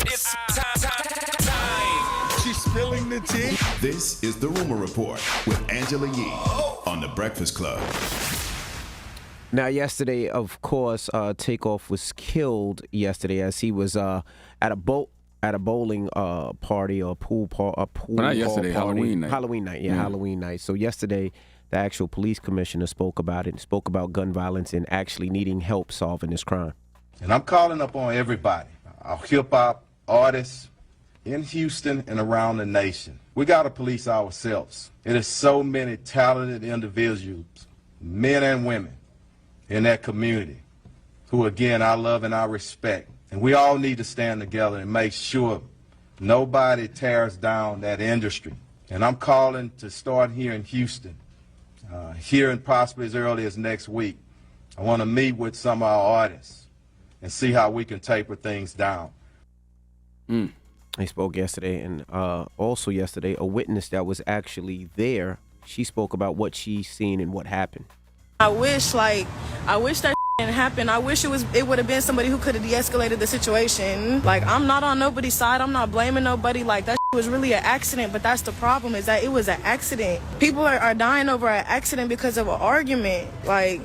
It's time. She's spilling the tea. This is The Rumor Report with Angela Yee on The Breakfast Club. Now, yesterday, of course, Takeoff was killed yesterday as he was at a bowling party or pool not yesterday, party. Halloween night. Halloween night. So yesterday, the actual police commissioner spoke about it and spoke about gun violence and actually needing help solving this crime. And I'm calling up on everybody, our hip-hop artists in Houston and around the nation. We got to police ourselves. It is so many talented individuals, men and women, in that community who, again, I love and I respect. And we all need to stand together and make sure nobody tears down that industry. And I'm calling to start here in Houston, here and possibly as early as next week. I want to meet with some of our artists and see how we can taper things down. He spoke yesterday, and also yesterday, a witness that was actually there, she spoke about what she's seen and what happened. I wish that didn't happen. I wish it would have been somebody who could have de-escalated the situation. Like, I'm not on nobody's side. I'm not blaming nobody. Like, that was really an accident, but that's the problem, is that it was an accident. People are dying over an accident because of an argument. Like,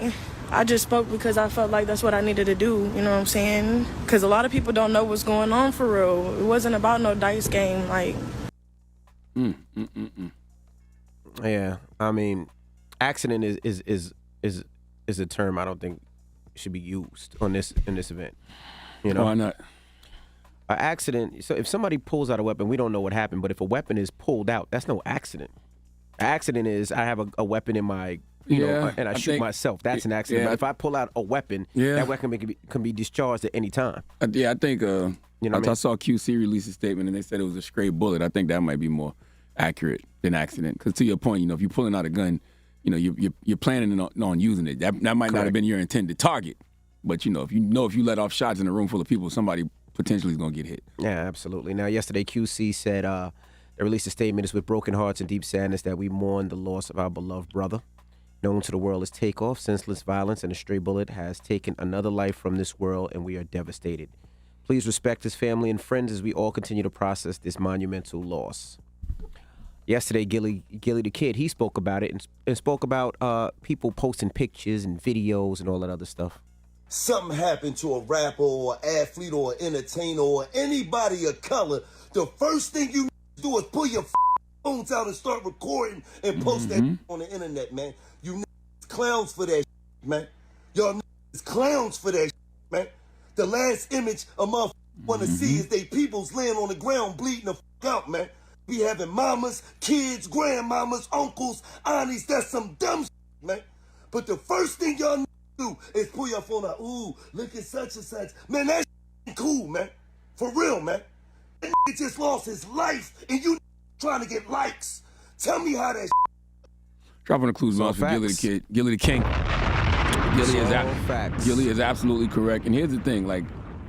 I just spoke because I felt like that's what I needed to do, you know what I'm saying? Because a lot of people don't know what's going on for real. It wasn't about no dice game, like. Yeah, I mean, accident is a term I don't think should be used in this event. You know? Why not? An accident, so if somebody pulls out a weapon, we don't know what happened, but if a weapon is pulled out, that's no accident. An accident is I have a weapon in my and I shoot myself. That's an accident. Yeah. But if I pull out a weapon, that weapon can be discharged at any time. I think you know I saw QC release a statement and they said it was a stray bullet. I think that might be more accurate than accident. Because to your point, if you're pulling out a gun, you're planning on using it. That might not have been your intended target. But if you let off shots in a room full of people, somebody potentially is going to get hit. Yeah, absolutely. Now, yesterday QC said they released a statement. It's with broken hearts and deep sadness that we mourn the loss of our beloved brother. Known to the world as Takeoff, senseless violence and a stray bullet has taken another life from this world, and we are devastated. Please respect his family and friends as we all continue to process this monumental loss. Yesterday, Gilly the Kid, he spoke about it and spoke about people posting pictures and videos and all that other stuff. Something happened to a rapper or an athlete or an entertainer or anybody of color, the first thing you do is pull your phones out and start recording and post that on the internet, man. You clowns for that, man. Y'all clowns for that, man. The last image a motherfucker want to see is they peoples laying on the ground bleeding the out, man. We having mamas, kids, grandmamas, uncles, aunties. That's some dumb man. But the first thing y'all do is pull your phone out. Ooh, look at such and such. Man, that cool, man. For real, man. That just lost his life and you trying to get likes. Tell me how that Dropping the clues off for Gilly the Kid. Gilly the King. Gilly is absolutely correct. And here's the thing,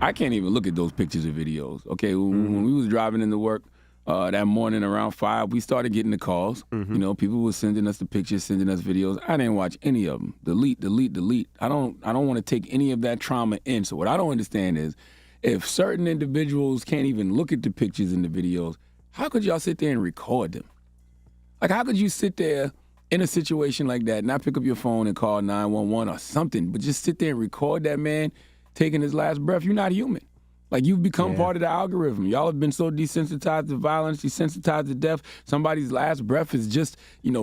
I can't even look at those pictures or videos. Okay, when we was driving into work that morning around 5, we started getting the calls. People were sending us the pictures, sending us videos. I didn't watch any of them. Delete. I don't want to take any of that trauma in. So what I don't understand is if certain individuals can't even look at the pictures and the videos, how could y'all sit there and record them? How could you sit there in a situation like that, not pick up your phone and call 911 or something, but just sit there and record that man taking his last breath? You're not human. You've become part of the algorithm. Y'all have been so desensitized to violence, desensitized to death. Somebody's last breath is just,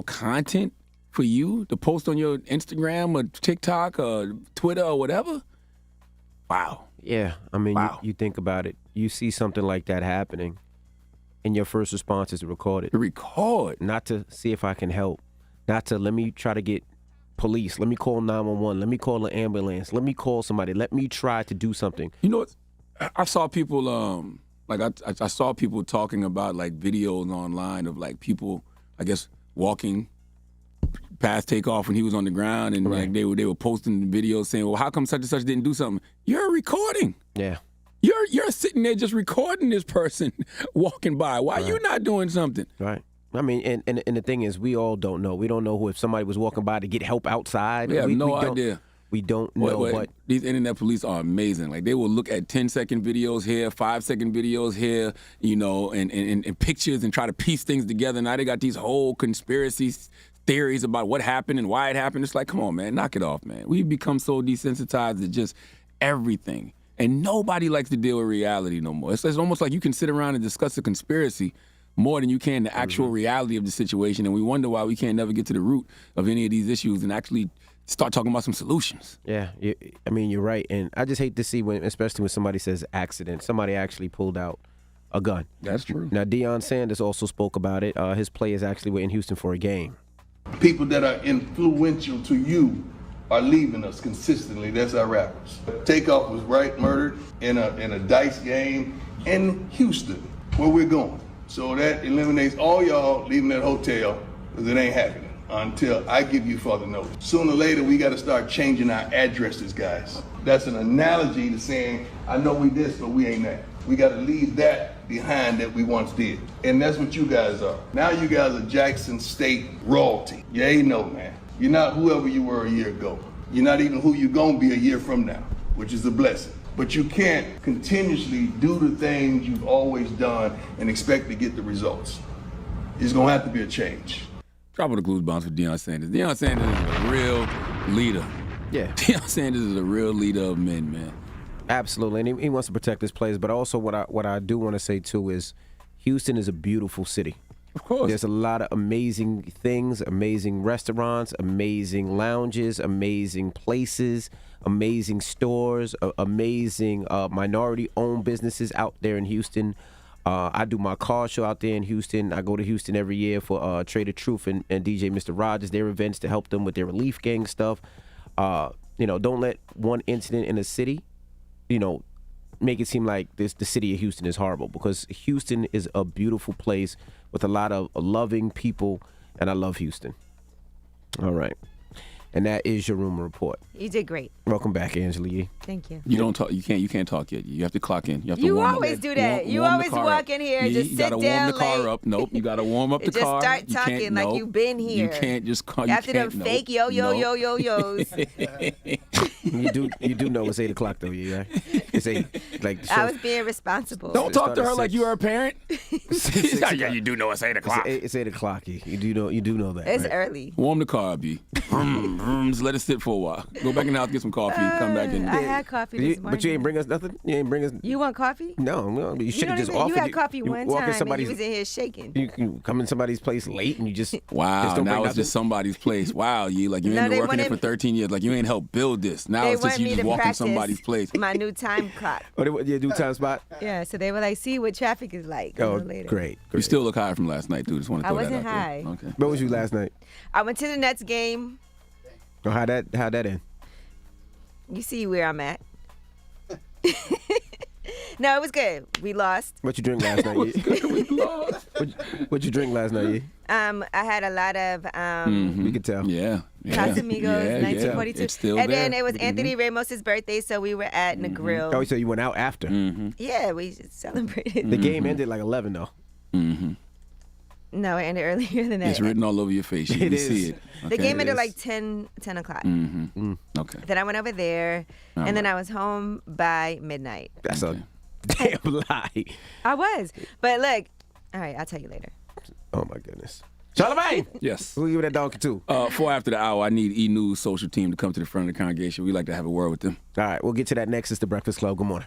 content for you to post on your Instagram or TikTok or Twitter or whatever. Wow. Yeah, I mean, you think about it. You see something like that happening, and your first response is to record it. Record. Not to see if I can help. Not to let me try to get police. Let me call 911. Let me call an ambulance. Let me call somebody. Let me try to do something. You know what? I saw people, I saw people talking about, videos online of, people, I guess, walking past Takeoff when he was on the ground, and, they were posting videos saying, well, how come such and such didn't do something? You're recording. Yeah. You're sitting there just recording this person walking by. Why are you not doing something? Right. I mean, and the thing is, we all don't know. We don't know if somebody was walking by to get help outside. We have no idea. We don't know, but these internet police are amazing. Like, they will look at 10-second videos here, 5-second videos here, you know, and pictures and try to piece things together. Now they got these whole conspiracy theories about what happened and why it happened. It's like, come on, man, knock it off, man. We've become so desensitized to just everything. And nobody likes to deal with reality no more. It's almost like you can sit around and discuss a conspiracy more than you can the actual reality of the situation. And we wonder why we can't never get to the root of any of these issues and actually start talking about some solutions. Yeah, I mean, you're right. And I just hate to see especially when somebody says accident, somebody actually pulled out a gun. That's true. Now, Deion Sanders also spoke about it. His players actually were in Houston for a game. People that are influential to you are leaving us consistently. That's our rappers. Takeoff was murdered in a dice game in Houston, where we're going. So that eliminates all y'all leaving that hotel, because it ain't happening until I give you further notice. Sooner or later, we got to start changing our addresses, guys. That's an analogy to saying, I know we this, but we ain't that. We got to leave that behind that we once did. And that's what you guys are. Now you guys are Jackson State royalty. You ain't no, man. You're not whoever you were a year ago. You're not even who you're going to be a year from now, which is a blessing. But you can't continuously do the things you've always done and expect to get the results. It's going to have to be a change. Drop of the clues bounce for Deion Sanders. Deion Sanders is a real leader. Yeah. Deion Sanders is a real leader of men, man. Absolutely, and he wants to protect his players. But also, what I do want to say too is, Houston is a beautiful city. Of course, there's a lot of amazing things, amazing restaurants, amazing lounges, amazing places, amazing stores, amazing minority-owned businesses out there in Houston. I do my car show out there in Houston. I go to Houston every year for Trader Truth and DJ Mr. Rogers, their events to help them with their relief gang stuff. Don't let one incident in a city, make it seem like the city of Houston is horrible, because Houston is a beautiful place with a lot of loving people, and I love Houston. All right. And that is your rumor report. You did great. Welcome back, Angela Yee. Thank you. You don't talk. You can't talk yet. You have to clock in. You have to You warm always up. do that. You always walk in here, just sit down. You gotta warm the car late. up. Nope. You gotta warm up the Just car. start You talking can't- like nope. you've been here. You can't just call. After them fake yo. You do know it's 8 o'clock though, yeah. It's 8. Like the I show- was being responsible. Don't talk to her like you are a parent. Yeah, you do know it's 8 o'clock. It's 8 o'clock. You do know that. It's right? early. Warm the car up, B. Just let it sit for a while. Go back in the house, get some coffee, come back in. I had coffee this morning. But you ain't bring us nothing. You ain't bring us. You want coffee? No. You should have just You offered. had coffee one walk in time and somebody's- you was in here shaking. You can come in somebody's place late and you just Wow, just don't bring now it's nothing? just somebody's place. Wow, you like you No, ain't they been working there wanted- for 13 years. Like you ain't helped build this. Now They it's just want you me just to walk in practice somebody's place. my new time clock. Oh, you do time spot? Yeah, so they were like, see what traffic is like. Oh, later. great. You still look high from last night, dude. Just want to I throw that wasn't out high. there. Okay. Where was you last night? I went to the Nets game. Oh, how'd that end? You see where I'm at. No, it was good. We lost. What you drink last night? What you drink last night? Yee? I had a lot of We could tell. Yeah. Casamigos, yeah, 1942. It's still and there. then it was Anthony Ramos's birthday, so we were at the grill. Oh, so you went out after? Yeah, we just celebrated. The game ended like 11 though. No, it ended earlier than that. It's written all over your face. You It can is. see it. The Okay. game ended is. like 10 o'clock. Okay. Then I went over there, All and then right. I was home by midnight. That's a damn lie. I was. But look, all right, I'll tell you later. Oh my goodness. Charlamagne! Yes. We'll give that donkey too. 4 after the hour, I need E-News social team to come to the front of the congregation. We like to have a word with them. All right, we'll get to that next. It's the Breakfast Club. Good morning.